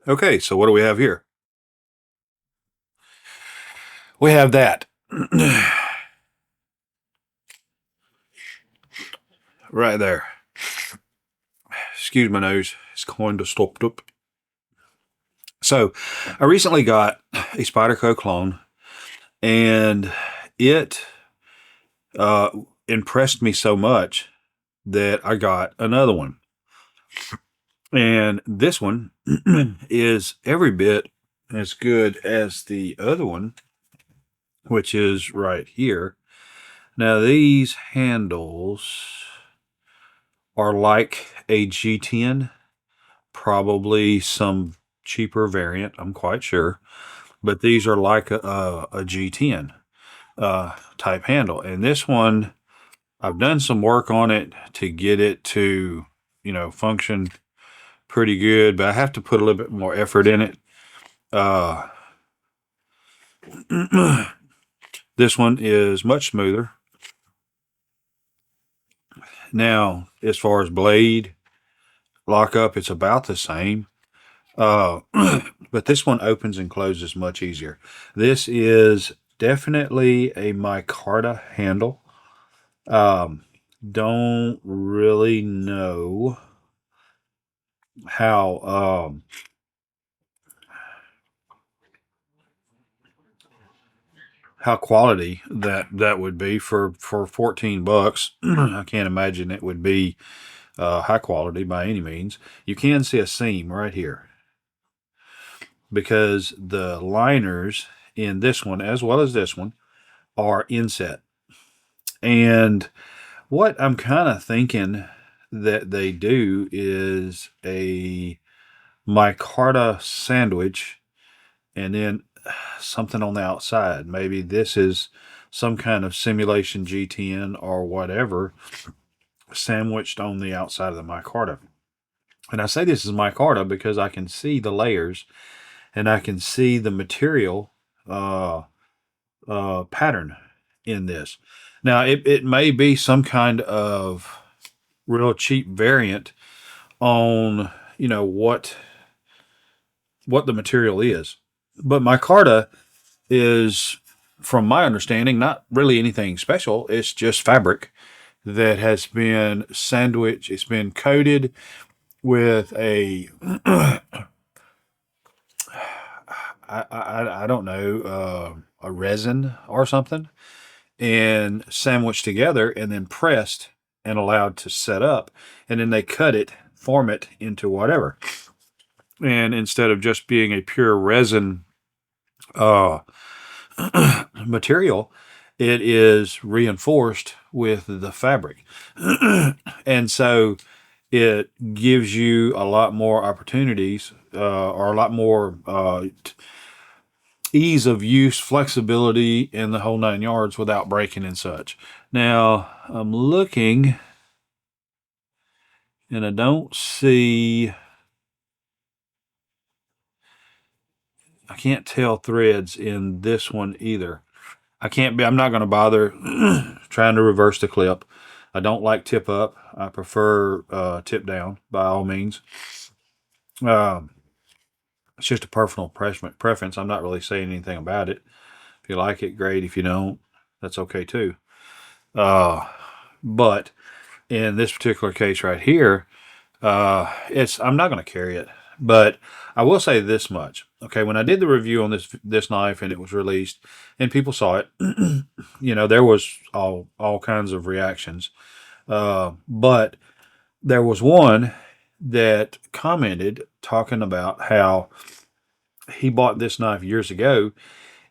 Okay, so what do we have here? We have that. Right there. Excuse my nose. It's kind of stopped up. So, I recently got a SPYDERCO clone, and it uh, impressed me so much that I got another one. And this one is every bit as good as the other one, which is right here. Now, these handles are like a G10, probably some cheaper variant, I'm quite sure. But these are like a G10 type handle. And this one, I've done some work on it to get it to, function pretty good, but I have to put a little bit more effort in it. This one is much smoother. Now, as far as blade lockup, it's about the same. But this one opens and closes much easier. This is definitely a micarta handle. Don't really know how quality that would be for $14. I can't imagine it would be high quality by any means. You can see a seam right here because the liners in this one as well as this one are inset. And what I'm kind of thinking that they do is a micarta sandwich and then something on the outside. Maybe this is some kind of simulation G10 or whatever sandwiched on the outside of the micarta. And I say this is micarta because I can see the layers and I can see the material pattern in this. Now, it may be some kind of real cheap variant on, what the material is. But micarta is, from my understanding, not really anything special. It's just fabric that has been sandwiched. It's been coated with a I don't know, a resin or something, and sandwiched together and then pressed and allowed to set up. And then they cut it, form it into whatever. And instead of just being a pure resin uh, material, it is reinforced with the fabric. And so it gives you a lot more opportunities or a lot more ease of use, flexibility, and the whole 9 yards without breaking and such. Now, I'm looking and I don't see, I can't tell threads in this one either. I'm not going to bother trying to reverse the clip. I don't like tip up. I prefer tip down by all means. It's just a personal preference. I'm not really saying anything about it. If you like it, great. If you don't, that's okay too. But in this particular case right here, I'm not going to carry it. But I will say this much. Okay, when I did the review on this knife and it was released and people saw it, there was all kinds of reactions. But there was one that commented talking about how he bought this knife years ago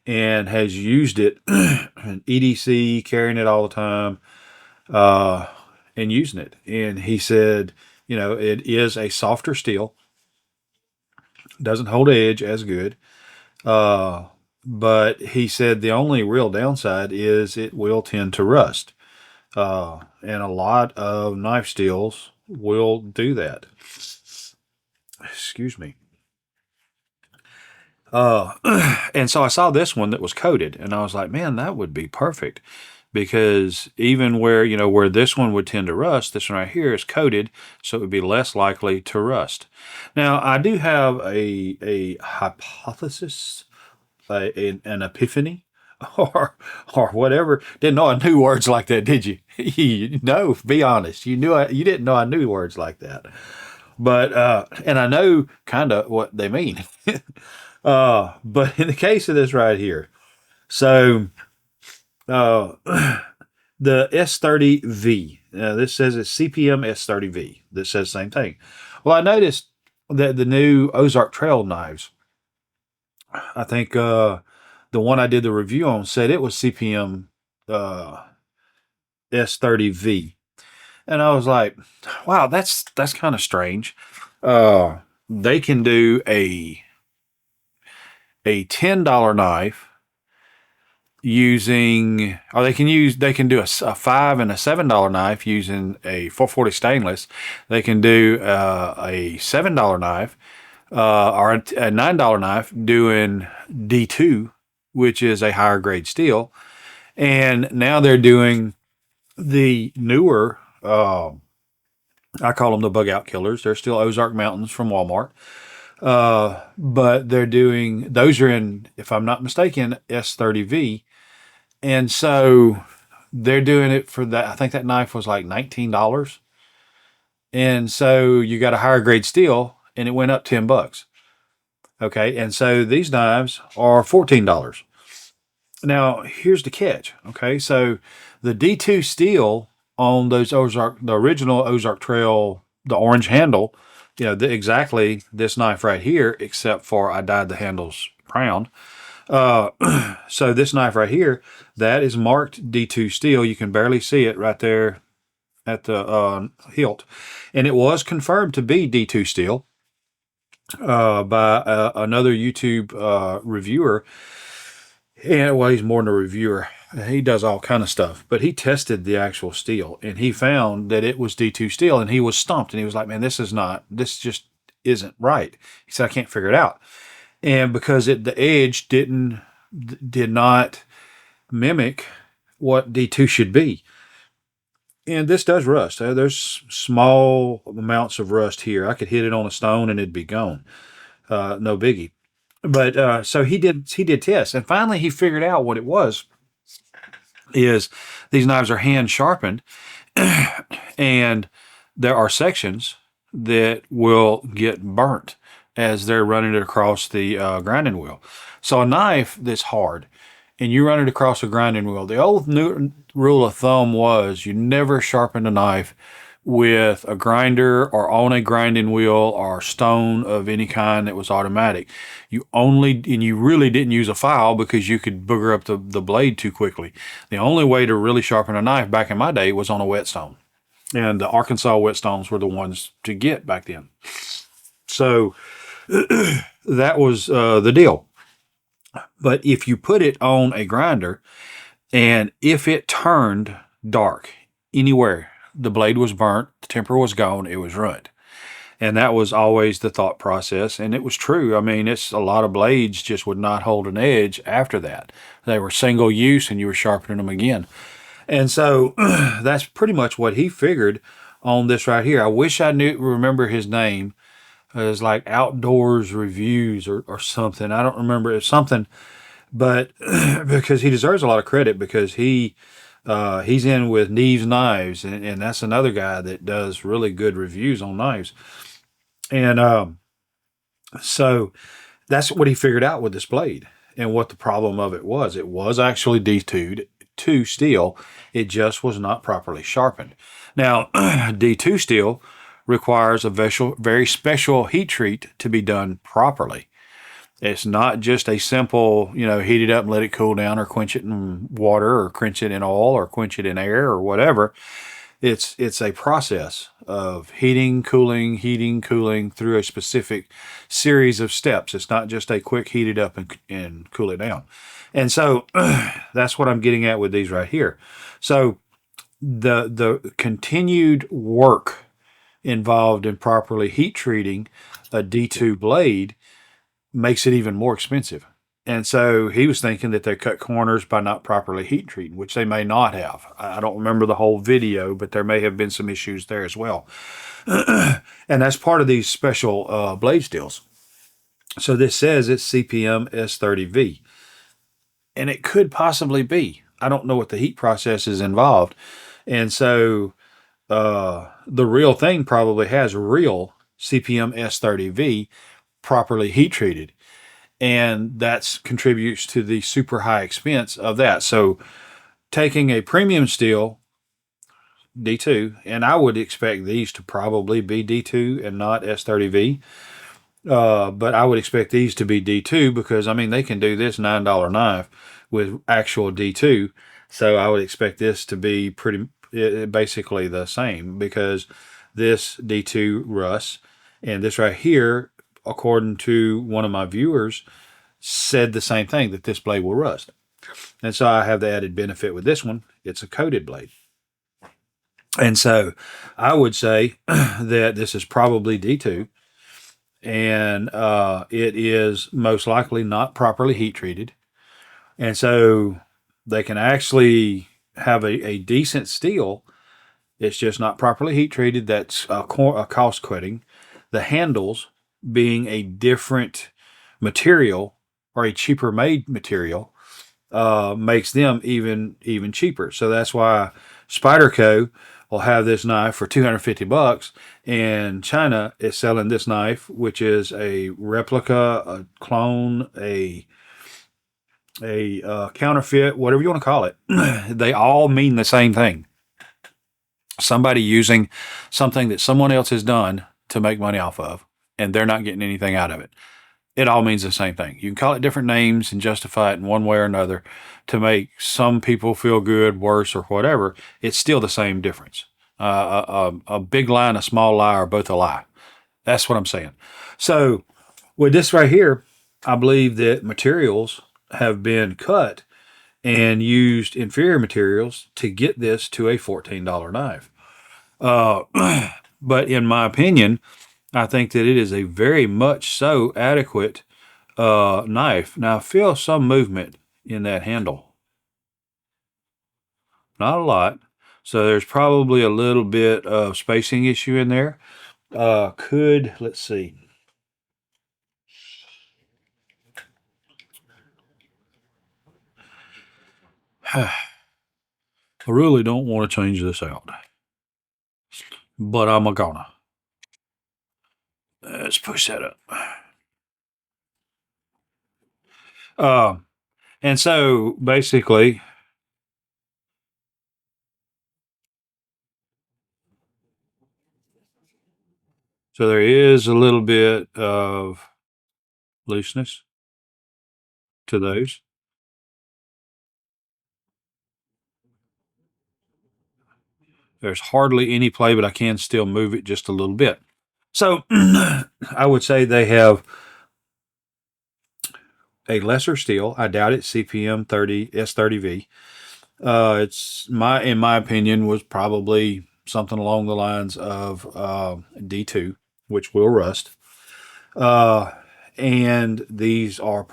and has used it in EDC, carrying it all the time, and using it. And he said, it is a softer steel, doesn't hold edge as good. But he said the only real downside is it will tend to rust. And a lot of knife steels will do that. Excuse me. And so I saw this one that was coated, and I was like, man, that would be perfect. because even where, where this one would tend to rust, this one right here is coated, so it would be less likely to rust. Now, I do have a hypothesis, an epiphany, or whatever. Didn't know I knew words like that, did you? No, be honest. You didn't know I knew words like that. But and I know kind of what they mean. But in the case of this right here, so uh, the S30V. This says it's CPM S30V. This says the same thing. Well, I noticed that the new Ozark Trail knives, I think the one I did the review on said it was CPM S30V. And I was like, wow, that's kind of strange. They can do a $10 knife using, or they can do a $5 and a $7 knife using a 440 stainless. They can do a $7 knife or a $9 knife doing D2, which is a higher grade steel. And now they're doing the newer, I call them the bug out killers. They're still Ozark Mountains from Walmart. But those are in, if I'm not mistaken, S30V. And so they're doing it for that. I think that knife was like $19. And so you got a higher grade steel and it went up $10. Okay. And so these knives are $14. Now here's the catch. Okay. So the D2 steel on those the original Ozark Trail, the orange handle, exactly this knife right here, except for I dyed the handles brown. So this knife right here, that is marked D2 steel. You can barely see it right there at the hilt. And it was confirmed to be D2 steel by another YouTube reviewer. And well, he's more than a reviewer. He does all kind of stuff, but he tested the actual steel and he found that it was D2 steel, and he was stumped and he was like, man, this just isn't right. He said, I can't figure it out. And because the edge did not mimic what D2 should be. And this does rust. There's small amounts of rust here. I could hit it on a stone and it'd be gone. No biggie. But so he did tests, and finally he figured out what it was. Is these knives are hand sharpened, and there are sections that will get burnt as they're running it across the grinding wheel. So a knife that's hard, and you run it across a grinding wheel. The old rule of thumb was you never sharpen a knife with a grinder or on a grinding wheel or stone of any kind that was automatic. You really didn't use a file because you could booger up the blade too quickly. The only way to really sharpen a knife back in my day was on a whetstone. And the Arkansas whetstones were the ones to get back then. So that was the deal. But if you put it on a grinder and if it turned dark anywhere, the blade was burnt, the temper was gone, it was ruined. And that was always the thought process. And it was true. I mean, it's a lot of blades just would not hold an edge after that. They were single use and you were sharpening them again. And so that's pretty much what he figured on this right here. I wish I remember his name. It was like Outdoors Reviews or something. I don't remember. It's something, but because he deserves a lot of credit because he's in with Neve's Knives, and that's another guy that does really good reviews on knives. And so that's what he figured out with this blade and what the problem of it was. It was actually D2 steel. It just was not properly sharpened. Now, D2 steel requires a very special heat treat to be done properly. It's not just a simple, heat it up and let it cool down or quench it in water or quench it in oil or quench it in air or whatever. It's a process of heating, cooling through a specific series of steps. It's not just a quick heat it up and cool it down. And so that's what I'm getting at with these right here. So the continued work involved in properly heat treating a D2 blade makes it even more expensive. And so he was thinking that they cut corners by not properly heat treating, which they may not have. I don't remember the whole video, but there may have been some issues there as well. And that's part of these special blade steels. So this says it's CPM S30V, and it could possibly be. I don't know what the heat process is involved. And so the real thing probably has real CPM S30V properly heat treated. And that contributes to the super high expense of that. So taking a premium steel D2, and I would expect these to probably be D2 and not S30V. But I would expect these to be D2 because, I mean, they can do this $9 knife with actual D2. So I would expect this to be basically the same because this D2 rusts, and this right here, according to one of my viewers, said the same thing, that this blade will rust. And so I have the added benefit with this one. It's a coated blade. And so I would say that this is probably D2, and it is most likely not properly heat treated. And so they can actually have a decent steel. It's just not properly heat treated. That's a cost cutting. The handles being a different material or a cheaper made material makes them even cheaper. So that's why SPYDERCO will have this knife for $250, and China is selling this knife, which is a replica, a clone, a counterfeit, whatever you want to call it. They all mean the same thing. Somebody using something that someone else has done to make money off of, and they're not getting anything out of it. It all means the same thing. You can call it different names and justify it in one way or another to make some people feel good, worse, or whatever. It's still the same difference. A big lie and a small lie are both a lie. That's what I'm saying. So with this right here, I believe that materials have been cut and used inferior materials to get this to a $14 knife. But in my opinion, I think that it is a very much so adequate knife. Now, I feel some movement in that handle. Not a lot. So there's probably a little bit of spacing issue in there. Let's see. I really don't want to change this out, but I'm gonna. Let's push that up. And so basically, so there is a little bit of looseness to those. There's hardly any play, but I can still move it just a little bit. So I would say they have a lesser steel. I doubt it's CPM 30 S30V. In my opinion, was probably something along the lines of D2, which will rust. And these are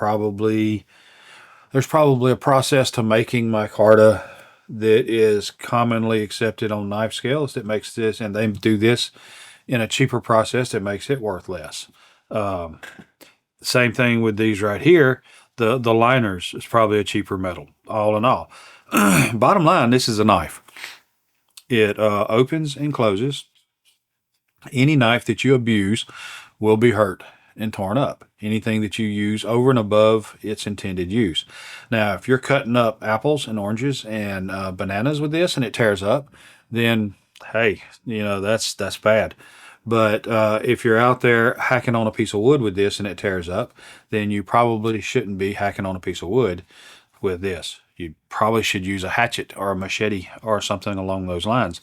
there's probably a process to making micarta that is commonly accepted on knife scales that makes this, and they do this in a cheaper process that makes it worth less. Same thing with these right here. The liners is probably a cheaper metal, all in all. Bottom line, this is a knife. It opens and closes. Any knife that you abuse will be hurt and torn up. Anything that you use over and above its intended use. Now, if you're cutting up apples and oranges and bananas with this and it tears up, then hey, that's bad. But if you're out there hacking on a piece of wood with this and it tears up, then you probably shouldn't be hacking on a piece of wood with this. You probably should use a hatchet or a machete or something along those lines.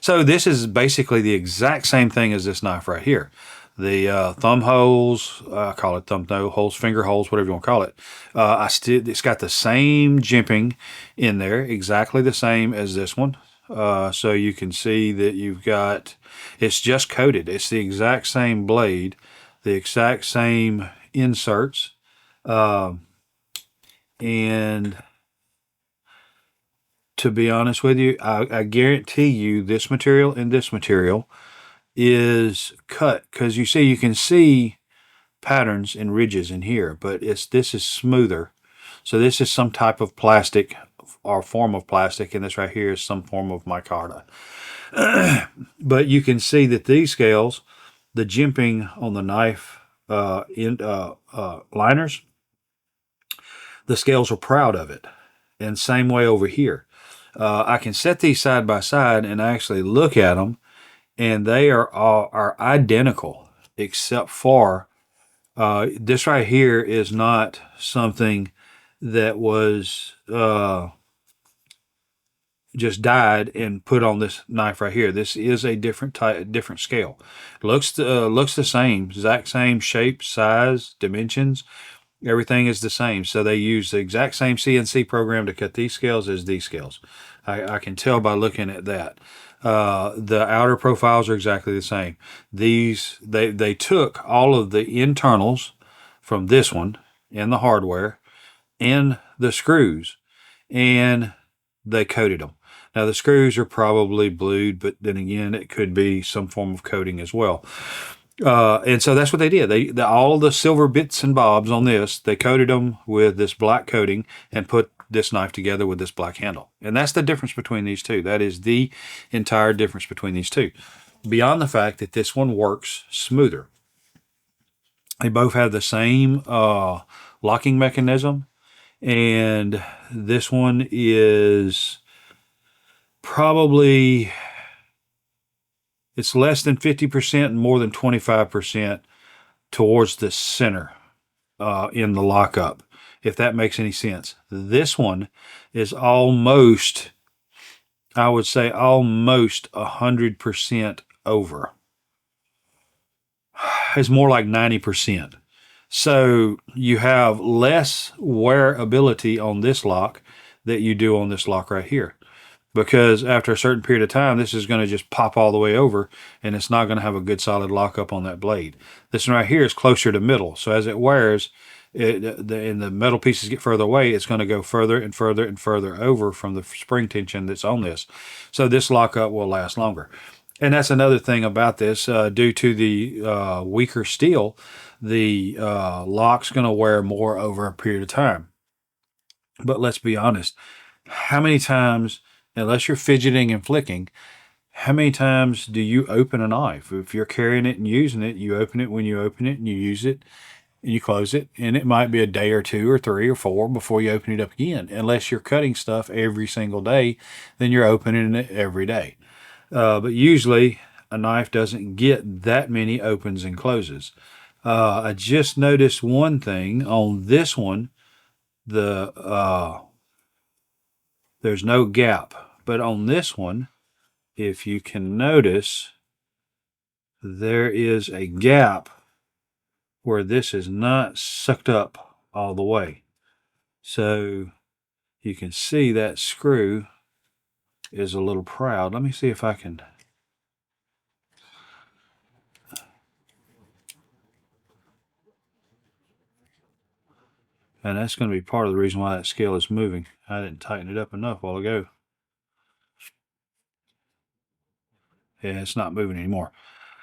So this is basically the exact same thing as this knife right here. The thumb holes, I call it thumb holes, finger holes, whatever you want to call it. It's got the same jimping in there, exactly the same as this one. So you can see that it's just coated. It's the exact same blade, the exact same inserts. And to be honest with you, I guarantee you this material and this material is cut, because you can see patterns and ridges in here, but this is smoother. So this is some type of plastic or form of plastic, and this right here is some form of micarta. But you can see that these scales, the jimping on the knife liners, the scales are proud of it. And same way over here. I can set these side by side and actually look at them, and they are identical, except for this right here is not something that was just dyed and put on this knife right here. This is a different scale. Looks the same, exact same shape, size, dimensions. Everything is the same. So they use the exact same CNC program to cut these scales as these scales. I can tell by looking at that. The outer profiles are exactly the same. These they took all of the internals from this one and the hardware and the screws, and they coated them. Now the screws are probably blued, but then again, it could be some form of coating as well. And so that's what they did. All the silver bits and bobs on this, they coated them with this black coating and put this knife together with this black handle. And that's the difference between these two. That is the entire difference between these two. Beyond the fact that this one works smoother. They both have the same locking mechanism, and this one is probably, it's less than 50% and more than 25% towards the center in the lockup, if that makes any sense. This one is almost, I would say almost 100% over. It's more like 90%. So you have less wearability on this lock that you do on this lock right here. Because after a certain period of time, this is going to just pop all the way over, and it's not going to have a good solid lockup on that blade. This one right here is closer to middle. So as it wears, and the metal pieces get further away, it's going to go further and further and further over from the spring tension that's on this. So this lockup will last longer. And that's another thing about this. Due to the weaker steel, the lock's going to wear more over a period of time. But let's be honest. How many times, unless you're fidgeting and flicking, how many times do you open a knife? If you're carrying it and using it, you open it when you open it and you use it and you close it. And it might be a day or two or three or four before you open it up again. Unless you're cutting stuff every single day, then you're opening it every day. But usually a knife doesn't get that many opens and closes. I just noticed one thing on this one. There's no gap. But on this one, if you can notice, there is a gap where this is not sucked up all the way. So you can see that screw is a little proud. Let me see if I can. And that's going to be part of the reason why that scale is moving. I didn't tighten it up enough a while ago. Yeah, it's not moving anymore.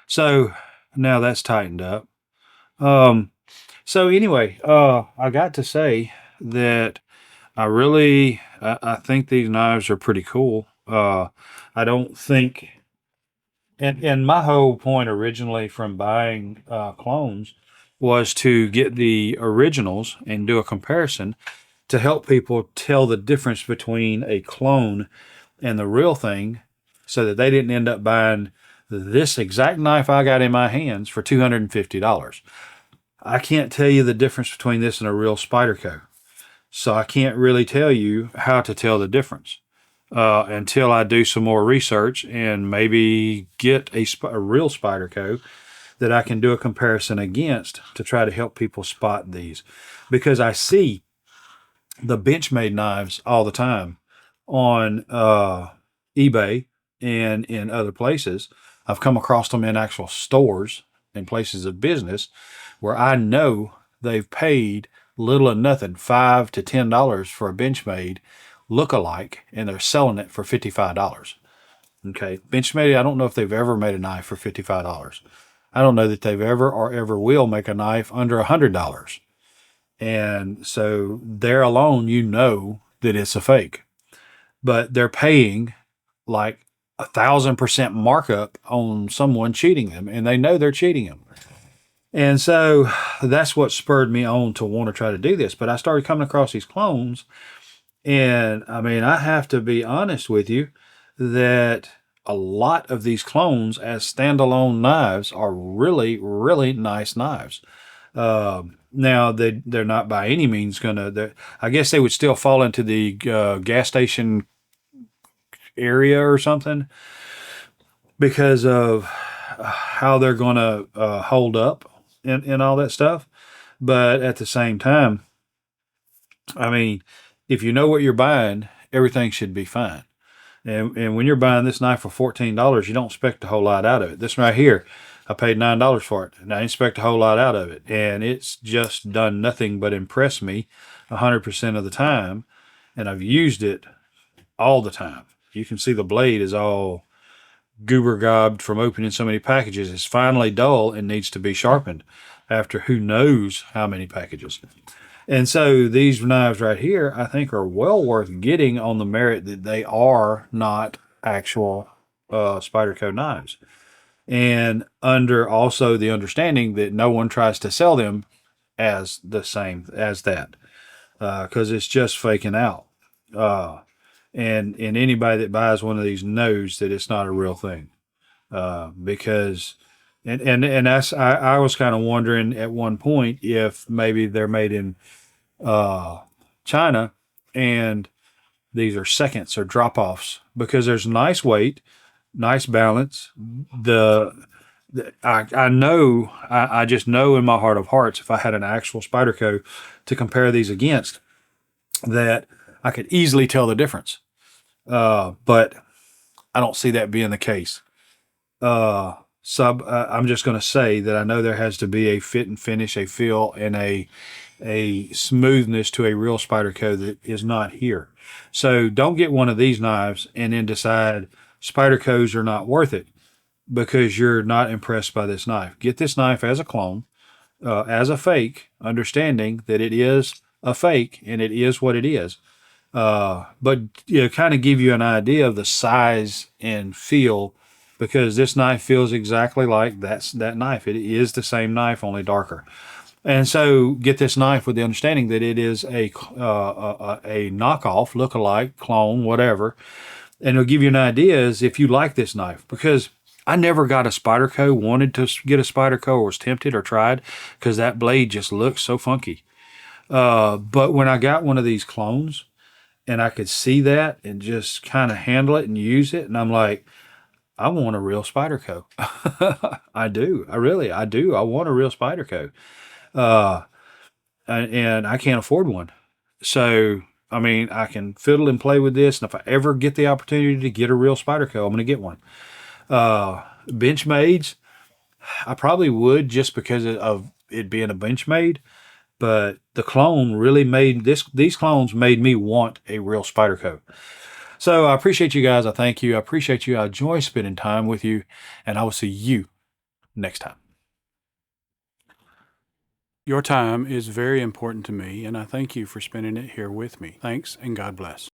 So now that's tightened up. So anyway, I got to say that I think these knives are pretty cool. I don't think, and my whole point originally from buying clones was to get the originals and do a comparison to help people tell the difference between a clone and the real thing, so that they didn't end up buying this exact knife I got in my hands for $250. I can't tell you the difference between this and a real SPYDERCO. So I can't really tell you how to tell the difference until I do some more research and maybe get a real SPYDERCO that I can do a comparison against to try to help people spot these. Because I see the Benchmade knives all the time on eBay and in other places. I've come across them in actual stores and places of business where I know they've paid little or nothing, $5 to $10 for a Benchmade look-alike, and they're selling it for $55. Okay, Benchmade, I don't know if they've ever made a knife for $55. I don't know that they've ever or ever will make a knife under $100. And so there alone, you know that it's a fake. But they're paying like 1,000% markup on someone cheating them, and they know they're cheating them. And so that's what spurred me on to want to try to do this. But I started coming across these clones, and I mean, I have to be honest with you that a lot of these clones as standalone knives are really, really nice knives. Now they're not by any means gonna. I guess they would still fall into the gas station area or something because of how they're gonna hold up and all that stuff. But at the same time, I mean, if you know what you're buying, everything should be fine. And when you're buying this knife for $14, you don't expect a whole lot out of it. This right here, I paid $9 for it, and I expect a whole lot out of it. And it's just done nothing but impress me 100% of the time. And I've used it all the time. You can see the blade is all goober gobbed from opening so many packages. It's finally dull and needs to be sharpened after who knows how many packages. And so these knives right here, I think, are well worth getting on the merit that they are not actual Spyderco knives. And under also the understanding that no one tries to sell them as the same as that, because it's just faking out. And anybody that buys one of these knows that it's not a real thing. Because and that's I was kind of wondering at one point if maybe they're made in China and these are seconds or drop offs, because there's nice weight, nice balance. I know I just know in my heart of hearts, if I had an actual Spyderco to compare these against, that I could easily tell the difference. But I don't see that being the case. I'm just going to say that I know there has to be a fit and finish, a feel, and a smoothness to a real Spyderco that is not here. So don't get one of these knives and then decide Spydercos are not worth it because you're not impressed by this knife. Get this knife as a clone, as a fake, understanding that it is a fake and it is what it is. But kind of give you an idea of the size and feel, because this knife feels exactly like that knife. It is the same knife, only darker. And so get this knife with the understanding that it is a knockoff, look-alike, clone, whatever. And it'll give you an idea as if you like this knife, because I never got a Spyderco, wanted to get a Spyderco, or was tempted or tried because that blade just looks so funky. But when I got one of these clones and I could see that and just kind of handle it and use it, and I'm like, I want a real Spyderco. I do. I do. I want a real Spyderco. And I can't afford one. So, I mean, I can fiddle and play with this. And if I ever get the opportunity to get a real Spyderco, I'm going to get one. Benchmades, I probably would, just because of it being a Benchmade. But the clone really made these clones made me want a real Spyderco. So I appreciate you guys. I thank you. I appreciate you. I enjoy spending time with you, and I will see you next time. Your time is very important to me, and I thank you for spending it here with me. Thanks, and God bless.